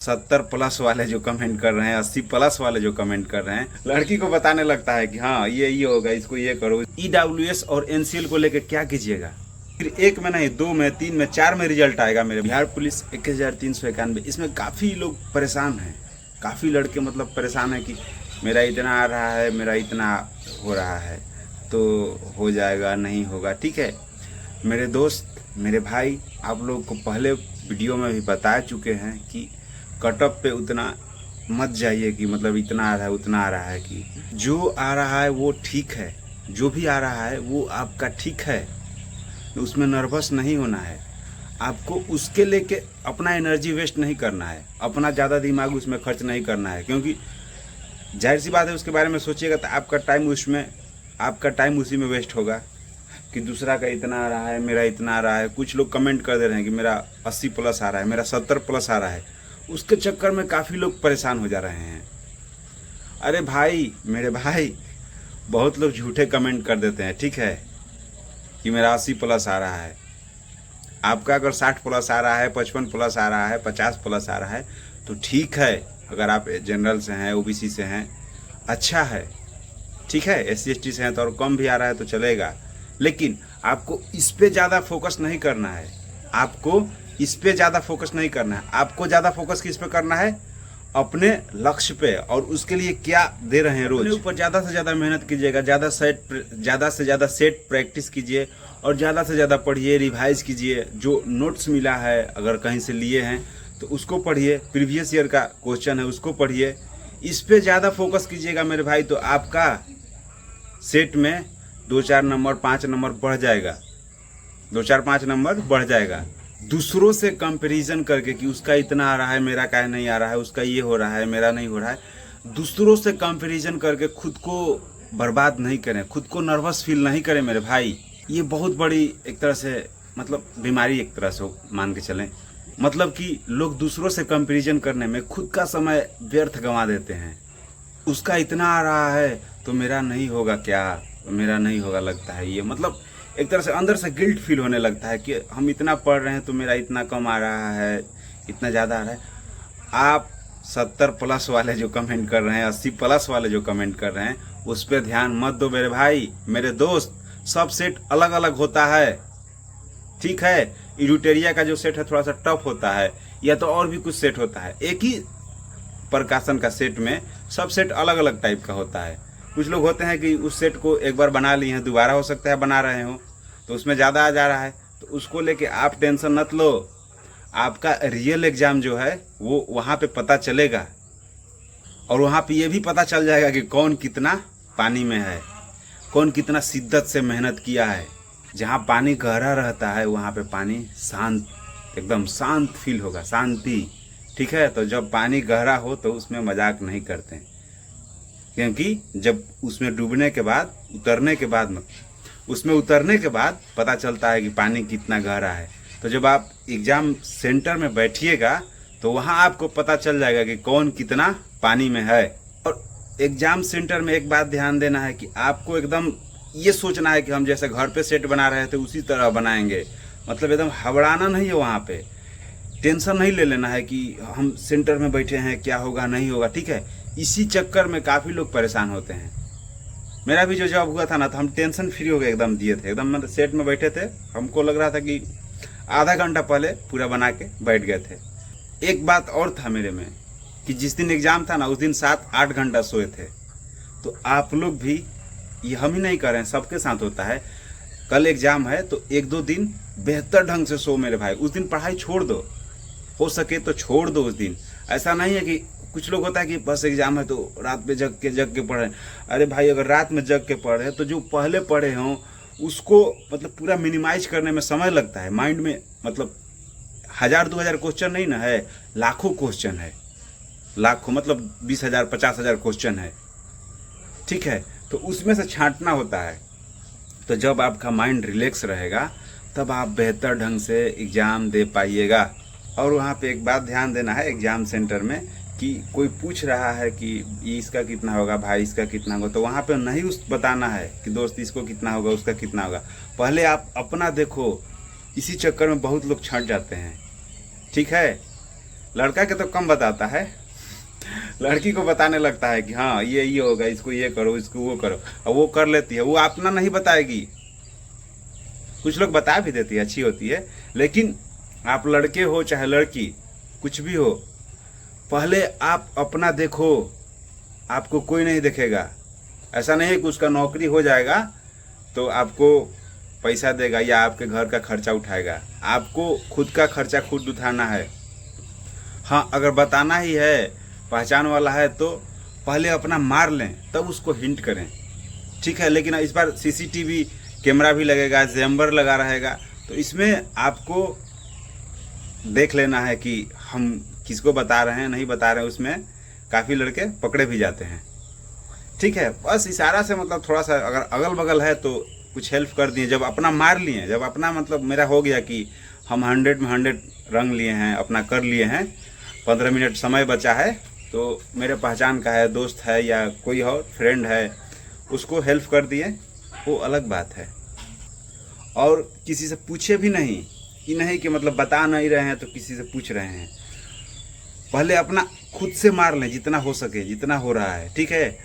70+ वाले जो कमेंट कर रहे हैं, 80+ वाले जो कमेंट कर रहे हैं, लड़की को बताने लगता है कि हाँ ये होगा, इसको ये करो। EWS और NCL को लेके क्या कीजिएगा? फिर 1 में नहीं, 2 में, 3 में, 4 में रिजल्ट आएगा। मेरे बिहार पुलिस 21,391, इसमें काफ़ी लोग परेशान हैं, काफ़ी लड़के मतलब परेशान हैं कि मेरा इतना आ रहा है, मेरा इतना हो रहा है, तो हो जाएगा, नहीं होगा। ठीक है मेरे दोस्त, मेरे भाई, आप लोगों को पहले वीडियो में भी बता चुके हैं कि कटअप पे उतना मत जाइए कि मतलब इतना आ रहा है, उतना आ रहा है। कि जो आ रहा है वो ठीक है, जो भी आ रहा है वो आपका ठीक है, उसमें नर्वस नहीं होना है। आपको उसके लेके अपना एनर्जी वेस्ट नहीं करना है, अपना ज़्यादा दिमाग उसमें खर्च नहीं करना है, क्योंकि जाहिर सी बात है उसके बारे में सोचिएगा तो आपका टाइम उसी में वेस्ट होगा कि दूसरा का इतना आ रहा है, मेरा इतना आ रहा है। कुछ लोग कमेंट कर दे रहे हैं कि मेरा 80+ आ रहा है, मेरा 70+ आ रहा है, उसके चक्कर में काफ़ी लोग परेशान हो जा रहे हैं। अरे भाई, मेरे भाई, बहुत लोग झूठे कमेंट कर देते हैं, ठीक है, कि मेरा 80+ आ रहा है। आपका अगर 60+ आ रहा है, 55+ आ रहा है, 50+ आ रहा है तो ठीक है। अगर आप जनरल से हैं, OBC से हैं, अच्छा है, ठीक है। SC ST से हैं तो और कम भी आ रहा है तो चलेगा, लेकिन आपको इस पे ज़्यादा फोकस नहीं करना है। आपको इस पे ज़्यादा फोकस नहीं करना है। आपको ज़्यादा फोकस किस पे करना है? अपने लक्ष्य पे, और उसके लिए क्या दे रहे हैं रोज। अपने ऊपर ज़्यादा से ज़्यादा मेहनत कीजिएगा, ज़्यादा से ज़्यादा सेट प्रैक्टिस कीजिए, और ज़्यादा से ज़्यादा पढ़िए, रिवाइज कीजिए। जो नोट्स मिला है अगर कहीं से लिए हैं तो उसको पढ़िए, प्रीवियस ईयर का क्वेश्चन है उसको पढ़िए। इस पे ज़्यादा फोकस कीजिएगा मेरे भाई, तो आपका सेट में 2-4 नंबर, 5 नंबर बढ़ जाएगा, 2-4-5 नंबर बढ़ जाएगा। दूसरों से कंपैरिजन करके कि उसका इतना आ रहा है, मेरा काहे नहीं आ रहा है, उसका ये हो रहा है, मेरा नहीं हो रहा है, दूसरों से कंपैरिजन करके खुद को बर्बाद नहीं करें, खुद को नर्वस फील नहीं करें मेरे भाई। ये बहुत बड़ी एक तरह से मतलब बीमारी एक तरह से मान के चलें। मतलब कि लोग दूसरों से कंपैरिजन करने में खुद का समय व्यर्थ गंवा देते हैं। उसका इतना आ रहा है तो मेरा नहीं होगा क्या, मेरा नहीं होगा, लगता है ये मतलब एक तरह से अंदर से गिल्ट फील होने लगता है कि हम इतना पढ़ रहे हैं तो मेरा इतना कम आ रहा है, इतना ज़्यादा आ रहा है। आप 70+ वाले जो कमेंट कर रहे हैं, 80+ वाले जो कमेंट कर रहे हैं, उस पर ध्यान मत दो मेरे भाई, मेरे दोस्त। सब सेट अलग अलग होता है, ठीक है। इरूटेरिया का जो सेट है थोड़ा सा टफ होता है, या तो और भी कुछ सेट होता है। एक ही प्रकाशन का सेट में सब सेट अलग अलग टाइप का होता है। कुछ लोग होते हैं कि उस सेट को एक बार बना लिए हैं, दोबारा हो सकता है बना रहे हो तो उसमें ज़्यादा आ जा रहा है, तो उसको लेके आप टेंशन मत लो। आपका रियल एग्ज़ाम जो है वो वहाँ पे पता चलेगा, और वहाँ पे ये भी पता चल जाएगा कि कौन कितना पानी में है, कौन कितना शिद्दत से मेहनत किया है। जहाँ पानी गहरा रहता है वहाँ पे पानी शांत, एकदम शांत फील होगा, शांति, ठीक है। तो जब पानी गहरा हो तो उसमें मजाक नहीं करते, क्योंकि जब उसमें डूबने के बाद, उसमें उतरने के बाद पता चलता है कि पानी कितना गहरा है। तो जब आप एग्ज़ाम सेंटर में बैठिएगा तो वहाँ आपको पता चल जाएगा कि कौन कितना पानी में है। और एग्ज़ाम सेंटर में एक बात ध्यान देना है कि आपको एकदम ये सोचना है कि हम जैसे घर पे सेट बना रहे थे उसी तरह बनाएंगे, मतलब एकदम हबड़ाना नहीं है। वहाँ पे टेंशन नहीं ले लेना है कि हम सेंटर में बैठे हैं, क्या होगा नहीं होगा, ठीक है। इसी चक्कर में काफ़ी लोग परेशान होते हैं। मेरा भी जो जॉब हुआ था ना, तो हम टेंशन फ्री हो गए एकदम दिए थे, एकदम मतलब सेट में बैठे थे, हमको लग रहा था कि आधा घंटा पहले पूरा बना के बैठ गए थे। एक बात और था मेरे में कि जिस दिन एग्ज़ाम था ना उस दिन 7-8 घंटा सोए थे। तो आप लोग भी, ये हम ही नहीं कर रहे हैं, सबके साथ होता है। कल एग्ज़ाम है तो 1-2 दिन बेहतर ढंग से सो मेरे भाई। उस दिन पढ़ाई छोड़ दो, हो सके तो छोड़ दो उस दिन। ऐसा नहीं है कि कुछ लोग होता है कि बस एग्जाम है तो रात में जग के पढ़ रहे हैं। अरे भाई, अगर रात में जग के पढ़ रहे हैं तो जो पहले पढ़े हों उसको मतलब पूरा मिनिमाइज करने में समय लगता है। माइंड में मतलब 1000-2000 क्वेश्चन नहीं ना है, लाखों क्वेश्चन है, लाखों मतलब 20,000 50,000 क्वेश्चन है, ठीक है। तो उसमें से छांटना होता है। तो जब आपका माइंड रिलैक्स रहेगा तब आप बेहतर ढंग से एग्ज़ाम दे पाइएगा। और वहाँ पे एक बात ध्यान देना है एग्ज़ाम सेंटर में कि कोई पूछ रहा है कि ये इसका कितना होगा, भाई इसका कितना होगा, तो वहाँ पे नहीं उस बताना है कि दोस्त इसको कितना होगा, उसका कितना होगा। पहले आप अपना देखो। इसी चक्कर में बहुत लोग छंट जाते हैं, ठीक है। लड़का के तो कम बताता है, लड़की को बताने लगता है कि हाँ ये होगा, इसको ये करो, इसको वो करो, और वो कर लेती है। वो अपना नहीं बताएगी, कुछ लोग बता भी देती है, अच्छी होती है। लेकिन आप लड़के हो चाहे लड़की, कुछ भी हो, पहले आप अपना देखो, आपको कोई नहीं देखेगा। ऐसा नहीं है कि उसका नौकरी हो जाएगा तो आपको पैसा देगा या आपके घर का खर्चा उठाएगा। आपको खुद का खर्चा खुद उठाना है। हाँ, अगर बताना ही है, पहचान वाला है, तो पहले अपना मार लें तब उसको हिंट करें, ठीक है। लेकिन इस बार सीसीटीवी कैमरा भी लगेगा, जैम्बर लगा रहेगा, तो इसमें आपको देख लेना है कि हम किसको बता रहे हैं, नहीं बता रहे हैं। उसमें काफ़ी लड़के पकड़े भी जाते हैं, ठीक है। बस इशारा से मतलब थोड़ा सा अगर अगल बगल है तो कुछ हेल्प कर दिए। जब अपना मार लिए, जब अपना मतलब मेरा हो गया कि हम 100 में 100 रंग लिए हैं, अपना कर लिए हैं, 15 मिनट समय बचा है, तो मेरे पहचान का है, दोस्त है या कोई और फ्रेंड है, उसको हेल्प कर दिए, वो अलग बात है। और किसी से पूछे भी नहीं, कि नहीं कि मतलब बता नहीं रहे हैं तो किसी से पूछ रहे हैं। पहले अपना खुद से मार लें जितना हो सके, जितना हो रहा है, ठीक है।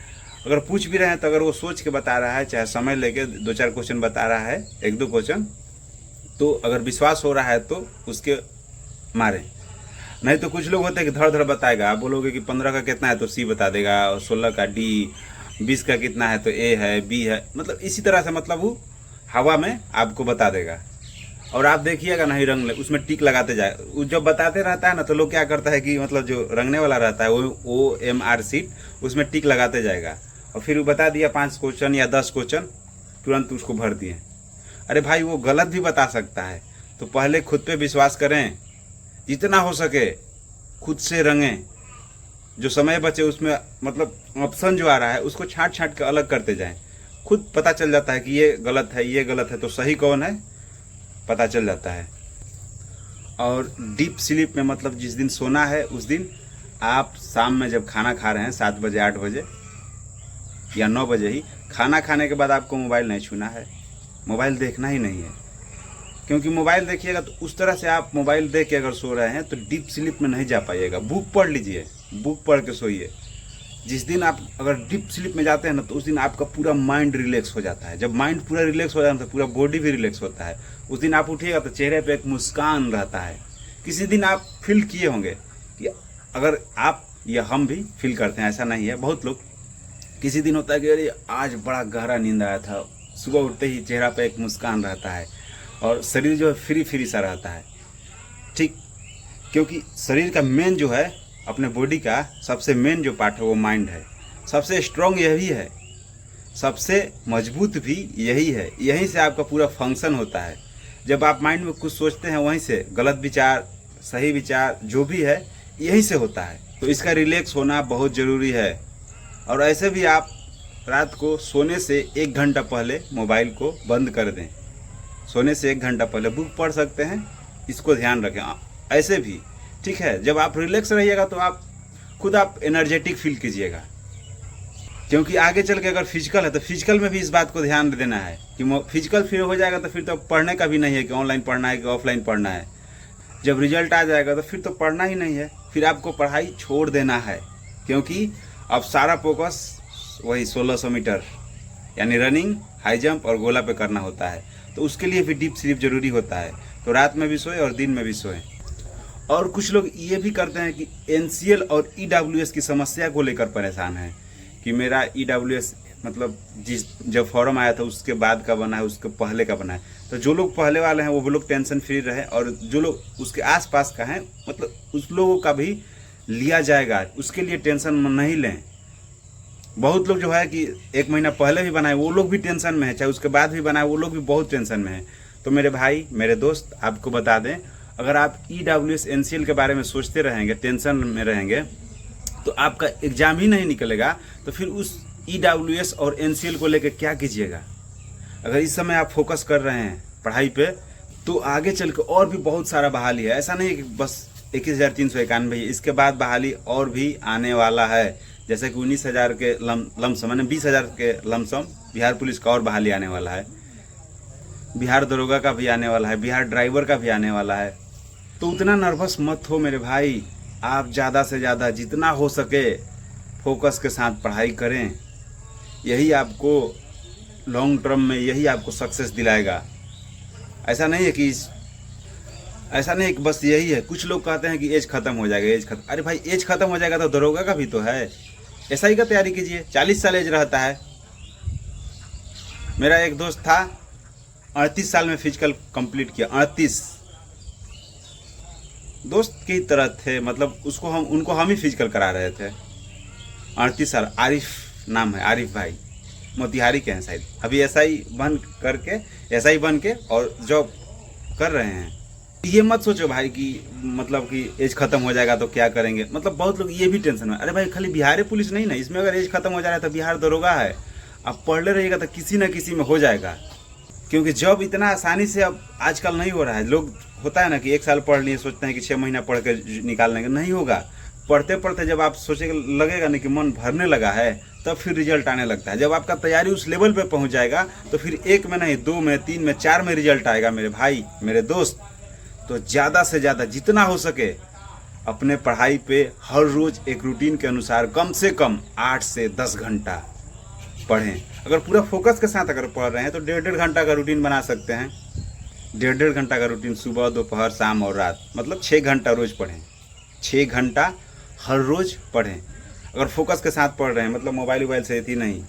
अगर पूछ भी रहे हैं तो अगर वो सोच के बता रहा है, चाहे समय लेके 2-4 क्वेश्चन बता रहा है, 1-2 क्वेश्चन, तो अगर विश्वास हो रहा है तो उसके मारें। नहीं तो कुछ लोग होते हैं कि धड़ धड़ बताएगा। आप बोलोगे कि 15 का कितना है तो सी बता देगा, और 16 का डी, 20 का कितना है तो ए है, बी है, मतलब इसी तरह से मतलब वो हवा में आपको बता देगा। और आप देखिएगा नहीं रंग ले, उसमें टिक लगाते जाए। वो जब बताते रहता है ना, तो लोग क्या करता है कि मतलब जो रंगने वाला रहता है वो OMR सीट, उसमें टिक लगाते जाएगा, और फिर वो बता दिया 5 क्वेश्चन या 10 क्वेश्चन, तुरंत उसको भर दिए। अरे भाई, वो गलत भी बता सकता है, तो पहले खुद पे विश्वास करें, जितना हो सके खुद से रंगें। जो समय बचे उसमें मतलब ऑप्शन जो आ रहा है उसको छांट छांट के अलग करते जाएं। खुद पता चल जाता है कि ये गलत है, ये गलत है, तो सही कौन है पता चल जाता है। और डीप स्लीप में मतलब जिस दिन सोना है उस दिन आप शाम में जब खाना खा रहे हैं 7 बजे 8 बजे या 9 बजे ही, खाना खाने के बाद आपको मोबाइल नहीं छूना है, मोबाइल देखना ही नहीं है। क्योंकि मोबाइल देखिएगा तो उस तरह से आप मोबाइल देख के अगर सो रहे हैं तो डीप स्लीप में नहीं जा पाइएगा। बुक पढ़ लीजिए, बुक पढ़ के सोइए। जिस दिन आप अगर डीप स्लीप में जाते हैं ना, तो उस दिन आपका पूरा माइंड रिलैक्स हो जाता है। जब माइंड पूरा रिलैक्स हो जाता है तो पूरा बॉडी भी रिलैक्स होता है। उस दिन आप उठिएगा तो चेहरे पे एक मुस्कान रहता है। किसी दिन आप फील किए होंगे कि अगर आप या हम भी फील करते हैं, ऐसा नहीं है, बहुत लोग किसी दिन होता है कि अरे आज बड़ा गहरा नींद आया था, सुबह उठते ही चेहरा पे एक मुस्कान रहता है और शरीर जो है फ्री फ्री सा रहता है, ठीक। क्योंकि शरीर का मेन जो है, अपने बॉडी का सबसे मेन जो पार्ट है वो माइंड है। सबसे स्ट्रॉन्ग यही है, सबसे मजबूत भी यही है। यहीं से आपका पूरा फंक्शन होता है। जब आप माइंड में कुछ सोचते हैं, वहीं से गलत विचार, सही विचार जो भी है यहीं से होता है। तो इसका रिलैक्स होना बहुत ज़रूरी है। और ऐसे भी आप रात को सोने से 1 घंटा पहले मोबाइल को बंद कर दें। सोने से 1 घंटा पहले बुक पढ़ सकते हैं, इसको ध्यान रखें। ऐसे भी ठीक है, जब आप रिलैक्स रहिएगा तो आप खुद आप एनर्जेटिक फील कीजिएगा। क्योंकि आगे चल के अगर फिजिकल है तो फिजिकल में भी इस बात को ध्यान देना है कि फिजिकल फिर हो जाएगा तो फिर तो पढ़ने का भी नहीं है कि ऑनलाइन पढ़ना है कि ऑफलाइन पढ़ना है। जब रिजल्ट आ जाएगा तो फिर तो पढ़ना ही नहीं है, फिर आपको पढ़ाई छोड़ देना है। क्योंकि अब सारा फोकस वही 1600 मीटर यानी रनिंग, हाई जंप और गोला पे करना होता है। तो उसके लिए भी डीप स्लीप जरूरी होता है। तो रात में भी सोए और दिन में भी सोए। और कुछ लोग ये भी करते हैं कि NCL और EWS की समस्या को लेकर परेशान हैं कि मेरा EWS मतलब जब फॉर्म आया था उसके बाद का बना है, उसके पहले का बना है। तो जो लोग पहले वाले हैं वो लोग टेंशन फ्री रहे, और जो लोग उसके आसपास का हैं मतलब उस लोगों का भी लिया जाएगा, उसके लिए टेंशन नहीं लें। बहुत लोग जो है कि 1 महीना पहले भी बनाए वो लोग भी टेंशन में है, चाहे उसके बाद भी बनाए वो लोग भी बहुत टेंशन में है। तो मेरे भाई, मेरे दोस्त, आपको बता दें, अगर आप EWS NCL के बारे में सोचते रहेंगे, टेंशन में रहेंगे, तो आपका एग्जाम ही नहीं निकलेगा। तो फिर उस EWS और NCL को लेकर क्या कीजिएगा? अगर इस समय आप फोकस कर रहे हैं पढ़ाई पे, तो आगे चल के और भी बहुत सारा बहाली है। ऐसा नहीं है कि बस 21,391 है, इसके बाद बहाली और भी आने वाला है। जैसे कि 19,000 के लमसम यानी 20,000 के लमसम बिहार पुलिस का और बहाली आने वाला है, बिहार दरोगा का भी आने वाला है, बिहार ड्राइवर का भी आने वाला है। तो उतना नर्वस मत हो मेरे भाई, आप ज़्यादा से ज़्यादा जितना हो सके फोकस के साथ पढ़ाई करें। यही आपको लॉन्ग टर्म में यही आपको सक्सेस दिलाएगा। ऐसा नहीं है कि बस यही है। कुछ लोग कहते हैं कि एज खत्म हो जाएगा, एज खत्म। अरे भाई एज खत्म हो जाएगा तो दरोगा का भी तो है। SI का तैयारी कीजिए, 40 साल एज रहता है। मेरा एक दोस्त था 38 साल में फिजिकल कंप्लीट किया। 38 दोस्त की तरह थे, मतलब उनको हम ही फिजिकल करा रहे थे। 38 साल। आरिफ नाम है, आरिफ भाई, मोतिहारी के हैं शायद। अभी SI बन के और जॉब कर रहे हैं। ये मत सोचो भाई कि मतलब कि एज खत्म हो जाएगा तो क्या करेंगे। मतलब बहुत लोग ये भी टेंशन में, अरे भाई खाली बिहार पुलिस नहीं ना, इसमें अगर एज खत्म हो जा रहा है तो बिहार दरोगा है। आप पढ़ ले रहिएगा तो किसी न किसी में हो जाएगा, क्योंकि जॉब इतना आसानी से अब आजकल नहीं हो रहा है। लोग होता है ना कि 1 साल पढ़ लिए, सोचते हैं कि 6 महीना पढ़ के निकाल लेंगे। नहीं होगा। पढ़ते पढ़ते जब आप सोचेंगे, लगेगा नहीं कि मन भरने लगा है, तब फिर रिजल्ट आने लगता है। जब आपका तैयारी उस लेवल पे पहुंच जाएगा तो फिर 1 में नहीं, 2 में, 3 में, 4 में रिजल्ट आएगा मेरे भाई, मेरे दोस्त। तो ज़्यादा से ज़्यादा जितना हो सके अपने पढ़ाई पे हर रोज़ एक रूटीन के अनुसार कम से कम 8 से 10 घंटा पढ़ें। अगर पूरा फोकस के साथ अगर पढ़ रहे हैं तो 1.5 घंटा का रूटीन बना सकते हैं। 1.5 घंटा का रूटीन, सुबह, दोपहर, शाम और रात, मतलब 6 घंटा रोज़ पढ़ें। 6 घंटा हर रोज़ पढ़ें। अगर फोकस के साथ पढ़ रहे हैं, मतलब मोबाइल से इतनी नहीं,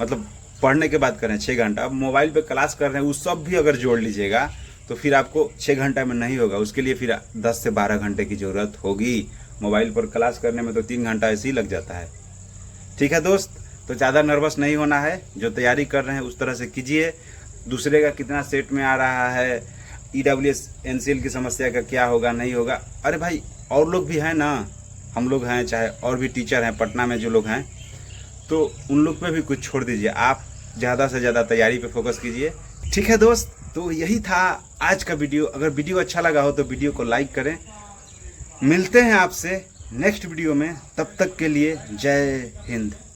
मतलब पढ़ने के बाद करें 6 घंटा। अब मोबाइल पे क्लास कर रहे हैं, उस सब भी अगर जोड़ लीजिएगा तो फिर आपको 6 घंटा में नहीं होगा। उसके लिए फिर 10 से 12 घंटे की ज़रूरत होगी। मोबाइल पर क्लास करने में तो 3 घंटा ऐसे ही लग जाता है। ठीक है दोस्त, तो ज़्यादा नर्वस नहीं होना है। जो तैयारी कर रहे हैं उस तरह से कीजिए। दूसरे का कितना सेट में आ रहा है, EWS NCL की समस्या का क्या होगा नहीं होगा, अरे भाई और लोग भी हैं ना, हम लोग हैं, चाहे और भी टीचर हैं पटना में जो लोग हैं, तो उन लोग पे भी कुछ छोड़ दीजिए। आप ज़्यादा से ज़्यादा तैयारी पे फोकस कीजिए। ठीक है दोस्त, तो यही था आज का वीडियो। अगर वीडियो अच्छा लगा हो तो वीडियो को लाइक करें। मिलते हैं आपसे नेक्स्ट वीडियो में, तब तक के लिए जय हिंद।